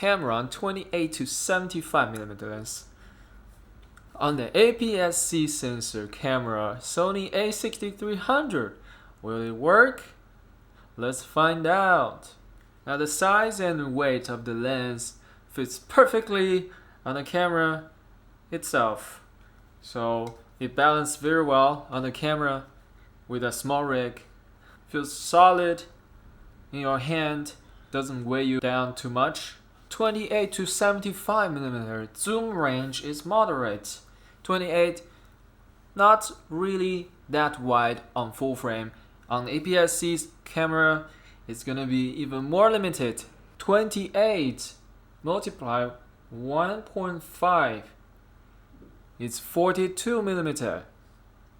Tamron 28 to 75mm lens. On the APS-C sensor camera Sony A6300, will it work? Let's find out. Now the size and weight of the lens fits perfectly on the camera itself. So it balances very well on the camera with a small rig. Feels solid in your hand, doesn't weigh you down too much. 28 to 75mm zoom range is moderate. 28, not really that wide on full frame. On APS-C's camera, it's gonna be even more limited. 28 multiply 1.5. It's 42mm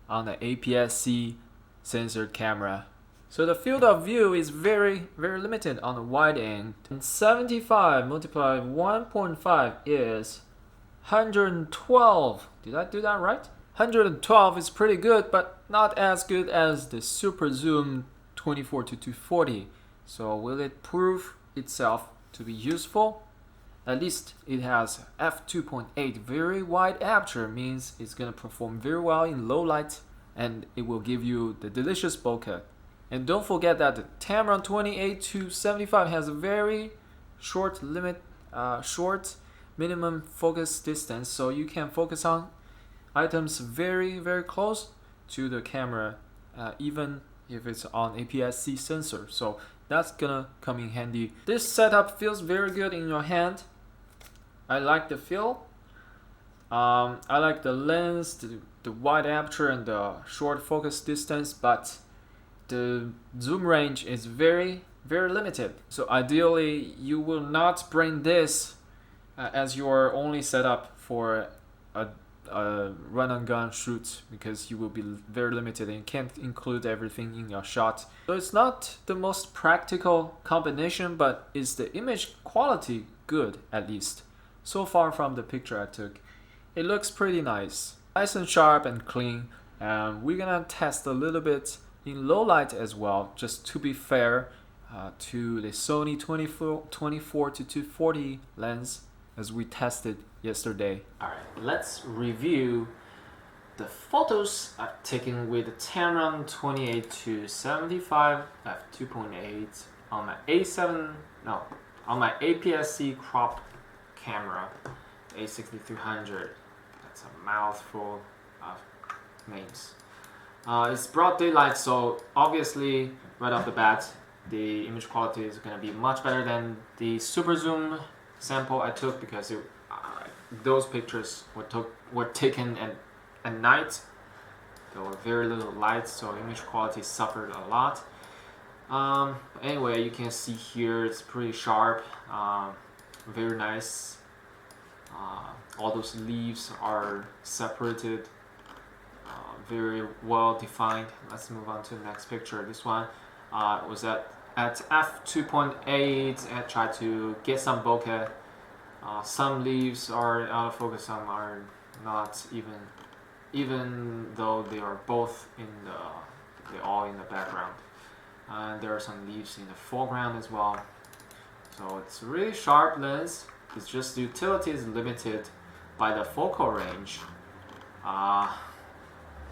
on the APS-C sensor camera. So the field of view is very limited on the wide end. And 75 multiplied 1.5 is 112. Did I do that right? 112 is pretty good, but not as good as the super zoom 24 to 240. So will it prove itself to be useful? At least it has f2.8 very wide aperture, means it's gonna perform very well in low light, and it will give you the delicious bokeh. And don't forget that the Tamron 28 to 75 has a very short minimum focus distance, so you can focus on items very close to the camera, even if it's on APS-C sensor. So that's gonna come in handy. This setup feels very good in your hand. I like the feel. I like the lens, the wide aperture and the short focus distance, but the zoom range is very limited. So ideally you will not bring this as your only setup for a run-and-gun shoot, because you will be very limited and you can't include everything in your shot. So it's not the most practical combination, but is the image quality good? At least so far from the picture I took, it looks pretty nice and sharp and clean. We're gonna test a little bit in low light as well, just to be fair to the Sony 24 to 240 lens as we tested yesterday. Alright, let's review the photos I've taken with the Tamron 28 to 75 f2.8 on my APS-C crop camera, A6300. That's a mouthful of names. It's broad daylight, so obviously right off the bat the image quality is going to be much better than the super zoom sample I took, because those pictures were taken at night. There were very little light, so image quality suffered a lot. Anyway, you can see here it's pretty sharp, very nice. All those leaves are separated, very well defined. Let's move on to the next picture. This one was at f2.8 and tried to get some bokeh. Some leaves are out of focus, some are not, even though they are both they're all in the background. And there are some leaves in the foreground as well. So it's a really sharp lens. It's just the utility is limited by the focal range.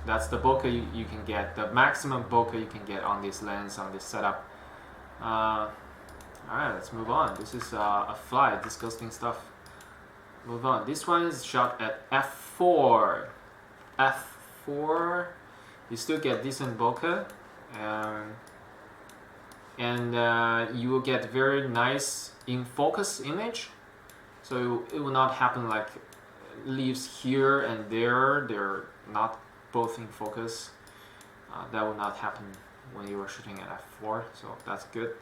That's the bokeh you can get, the maximum bokeh you can get on this lens, on this setup. Alright, let's move on. This is a fly, disgusting stuff. Move on. This one is shot at f4. f4, you still get decent bokeh, and you will get very nice in focus image. So it will not happen like leaves here and there, they're not both in focus. That will not happen when you are shooting at f4, so that's good.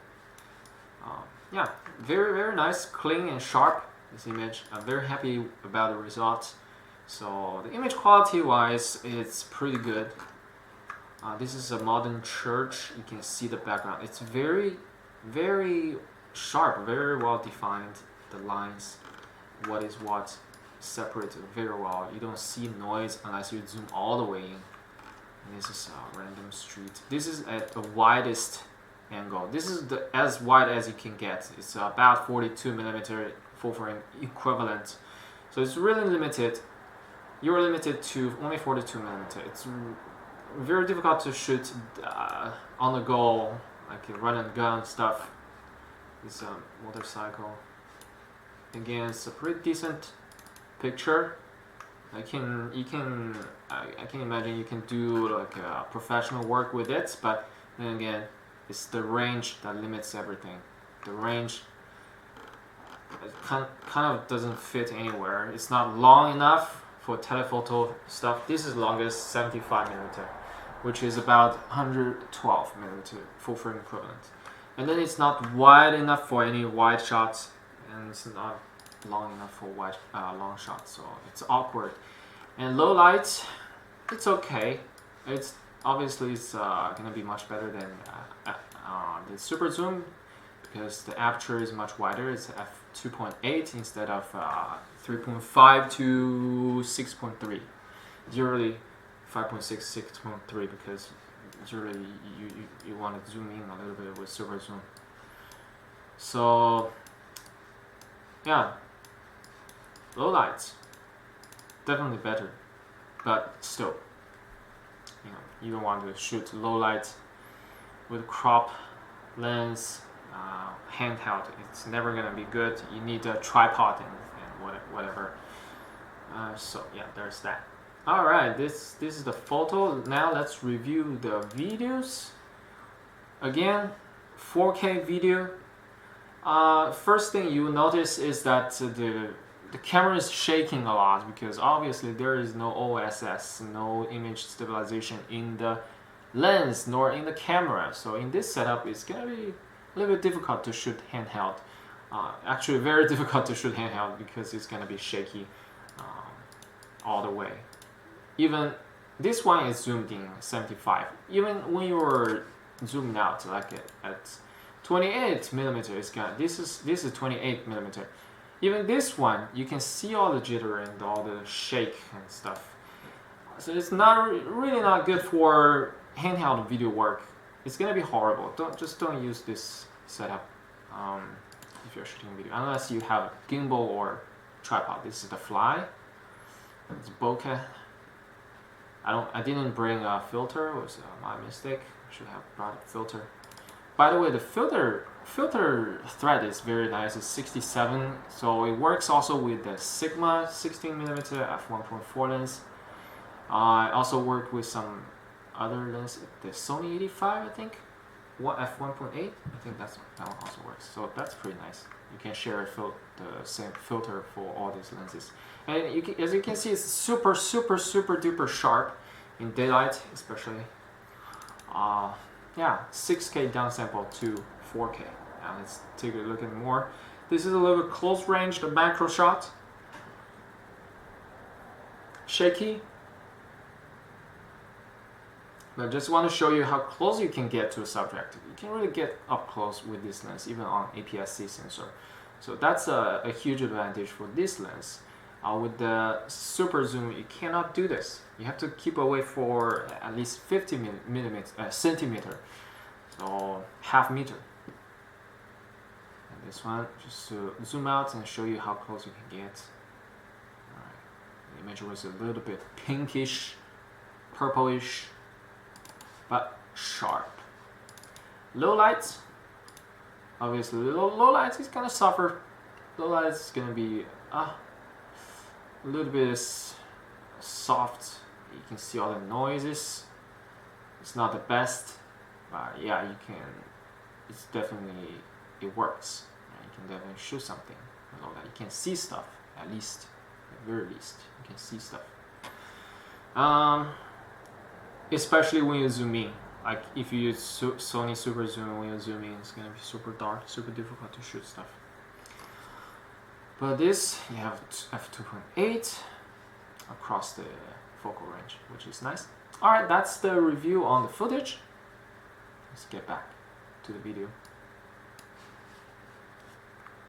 Yeah, very nice, clean and sharp, this image. I'm very happy about the results. So the image quality wise, it's pretty good. This is a modern church. You can see the background. It's very sharp, very well defined, the lines, what is what, separated very well. You don't see noise unless you zoom all the way in. And this is a random street. This is at the widest angle. This is as wide as you can get. It's about 42mm full frame equivalent. So it's really limited. You're limited to only 42mm. It's very difficult to shoot on the go, like run and gun stuff. This motorcycle. Again, it's a pretty decent picture. I can imagine you can do like professional work with it, but then again, it's the range that limits everything. The range kind of doesn't fit anywhere. It's not long enough for telephoto stuff. This is longest 75mm, which is about 112mm full frame equivalent. And then it's not wide enough for any wide shots, and it's not long enough for wide long shots, so it's awkward. And low light, it's okay. It's obviously it's gonna be much better than the super zoom, because the aperture is much wider. It's f2.8 instead of 3.5 to 6.3. Usually 5.6, 6.3, because usually you want to zoom in a little bit with super zoom. So yeah, low lights definitely better, but still, you don't want to shoot low light with crop lens handheld. It's never gonna be good. You need a tripod and whatever. So yeah, there's that. All right, this is the photo. Now let's review the videos. Again, 4K video. First thing you notice is that the camera is shaking a lot, because obviously there is no OSS, no image stabilization in the lens nor in the camera. So in this setup, it's gonna be a little bit difficult to shoot handheld. Actually, very difficult to shoot handheld, because it's gonna be shaky all the way. Even this one is zoomed in 75. Even when you're zoomed out, like at 28mm, it's gonna. This is 28mm. Even this one, you can see all the jitter and all the shake and stuff. So it's really not good for handheld video work. It's gonna be horrible. Don't use this setup if you're shooting video, unless you have gimbal or tripod. This is the Fly. It's bokeh. I didn't bring a filter. It was my mistake. I should have brought a filter. By the way, the filter thread is very nice. It's 67, so it works also with the Sigma 16mm f1.4 lens. I also worked with some other lens, the Sony 85, I think, f1.8. I think that one also works. So that's pretty nice. You can share the same filter for all these lenses. And as you can see, it's super duper sharp in daylight, especially. Yeah, 6K downsample to 4K. Now let's take a look at more. This is a little bit close range, the macro shot. Shaky. But I just want to show you how close you can get to a subject. You can really get up close with this lens, even on APS-C sensor. So that's a huge advantage for this lens. With the super zoom, you cannot do this. You have to keep away for at least 50 centimeter, so half meter. And this one, just to zoom out and show you how close you can get. All right. The image was a little bit pinkish, purplish, but sharp. Low lights, obviously low lights is gonna suffer. Low lights is gonna be a little bit soft. You can see all the noises. It's not the best, but yeah, you can. It's definitely, it works. You can definitely shoot something. You can see stuff, at least, at the very least, you can see stuff. Especially when you zoom in. Like if you use Sony Super Zoom, when you zoom in, it's gonna be super dark, super difficult to shoot stuff. But this, you have f2.8 across the focal range, which is nice. Alright, that's the review on the footage. Let's get back to the video.